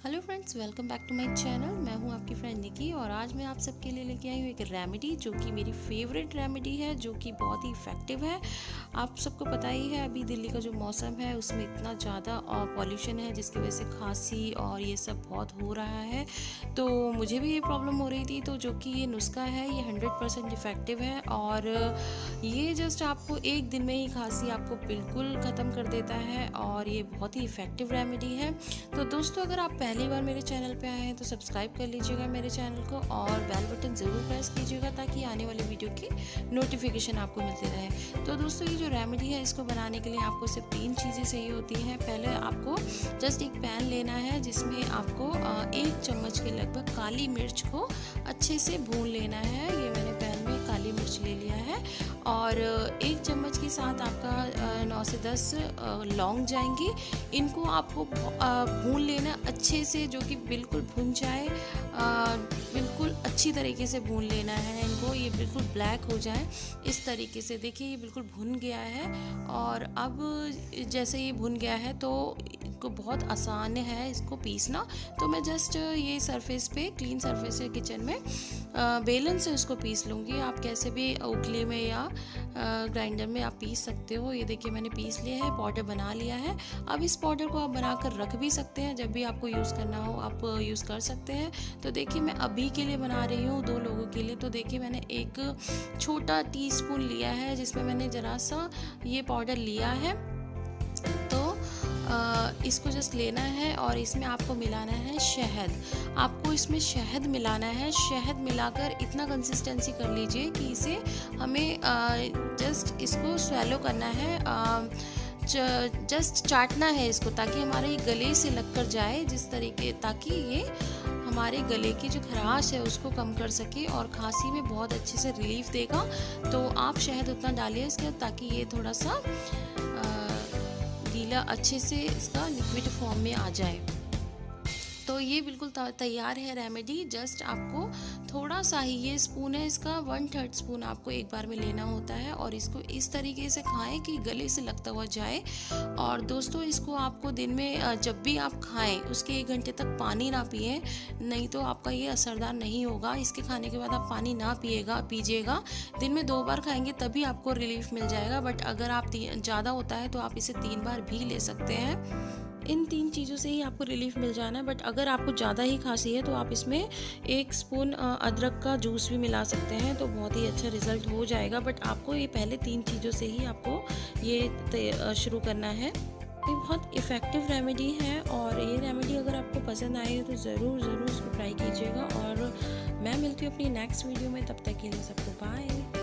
Hello friends, welcome back to my channel. मैं हूं आपकी फ्रेंड निकी और आज मैं आप सबके लिए लेके आई हूं एक रेमेडी जो कि मेरी फेवरेट रेमेडी है, जो कि बहुत ही इफ़ेक्टिव है। आप सबको पता ही है अभी दिल्ली का जो मौसम है उसमें इतना ज़्यादा पॉल्यूशन है जिसकी वजह से खांसी और ये सब बहुत हो रहा है। तो मुझे भी ये प्रॉब्लम हो रही थी, तो जो कि ये नुस्खा है ये 100% इफ़ेक्टिव है और ये जस्ट आपको एक दिन में ही खांसी आपको बिल्कुल ख़त्म कर देता है और ये बहुत ही इफ़ेक्टिव रेमेडी है। तो दोस्तों, अगर आप पहली बार मेरे चैनल पे आए हैं तो सब्सक्राइब कर लीजिएगा मेरे चैनल को और बेल बटन ज़रूर प्रेस कीजिएगा ताकि आने वाली वीडियो की नोटिफिकेशन आपको मिलती रहे। तो दोस्तों, ये जो रेमेडी है इसको बनाने के लिए आपको सिर्फ 3 चीज़ें चाहिए होती हैं। पहले आपको जस्ट एक पैन लेना है जिसमें आपको 1 चम्मच के लगभग काली मिर्च को अच्छे से भून लेना है। ये मैंने पैन में काली मिर्च ले लिया है और 1 चम्मच के साथ आपका 9 से 10 लौंग जाएंगी। इनको आपको भून लेना अच्छे से, जो कि बिल्कुल भुन जाए, बिल्कुल अच्छी तरीके से भून लेना है इनको। ये बिल्कुल ब्लैक हो जाए इस तरीके से। देखिए, ये बिल्कुल भुन गया है और अब जैसे ये भुन गया है तो को बहुत आसान है इसको पीसना। तो मैं जस्ट ये सरफेस पे, क्लीन सरफेस है किचन में, बेलन से उसको पीस लूँगी। आप कैसे भी उखली में या ग्राइंडर में आप पीस सकते हो। ये देखिए, मैंने पीस लिया है, पाउडर बना लिया है। अब इस पाउडर को आप बनाकर रख भी सकते हैं, जब भी आपको यूज़ करना हो आप यूज़ कर सकते हैं। तो देखिए, मैं अभी के लिए बना रही हूँ 2 लोगों के लिए। तो देखिए, मैंने एक छोटा टीस्पून लिया है जिसमें मैंने ज़रा सा ये पाउडर लिया है। तो इसको जस्ट लेना है और इसमें आपको मिलाना है शहद। आपको इसमें शहद मिलाना है। शहद मिलाकर इतना कंसिस्टेंसी कर लीजिए कि इसे हमें जस्ट इसको स्वेलो करना है, जस्ट चाटना है इसको, ताकि हमारे ये गले से लग कर जाए, जिस तरीके, ताकि ये हमारे गले की जो खराश है उसको कम कर सके और खांसी में बहुत अच्छे से रिलीफ देगा। तो आप शहद उतना डालिए इसके, ताकि ये थोड़ा सा गीला अच्छे से इसका लिक्विड फॉर्म में आ जाए। तो ये बिल्कुल तैयार है रेमेडी। जस्ट आपको थोड़ा सा ही, ये स्पून है इसका 1/3 स्पून आपको एक बार में लेना होता है और इसको इस तरीके से खाएं कि गले से लगता हुआ जाए। और दोस्तों, इसको आपको दिन में जब भी आप खाएं उसके 1 घंटे तक पानी ना पिएं, नहीं तो आपका ये असरदार नहीं होगा। इसके खाने के बाद आप पानी ना पीजिएगा। दिन में 2 बार खाएंगे तभी आपको रिलीफ मिल जाएगा। बट अगर आप ज़्यादा होता है तो आप इसे 3 बार भी ले सकते हैं। इन 3 चीज़ों से ही आपको रिलीफ मिल जाना है। बट अगर आपको ज़्यादा ही खांसी है तो आप इसमें 1 स्पून अदरक का जूस भी मिला सकते हैं, तो बहुत ही अच्छा रिज़ल्ट हो जाएगा। बट आपको ये पहले 3 चीज़ों से ही आपको ये शुरू करना है। ये बहुत इफ़ेक्टिव रेमेडी है और ये रेमेडी अगर आपको पसंद आए तो ज़रूर इसको ट्राई कीजिएगा। और मैं मिलती हूँ अपनी नेक्स्ट वीडियो में, तब तक के लिए सबको बाय।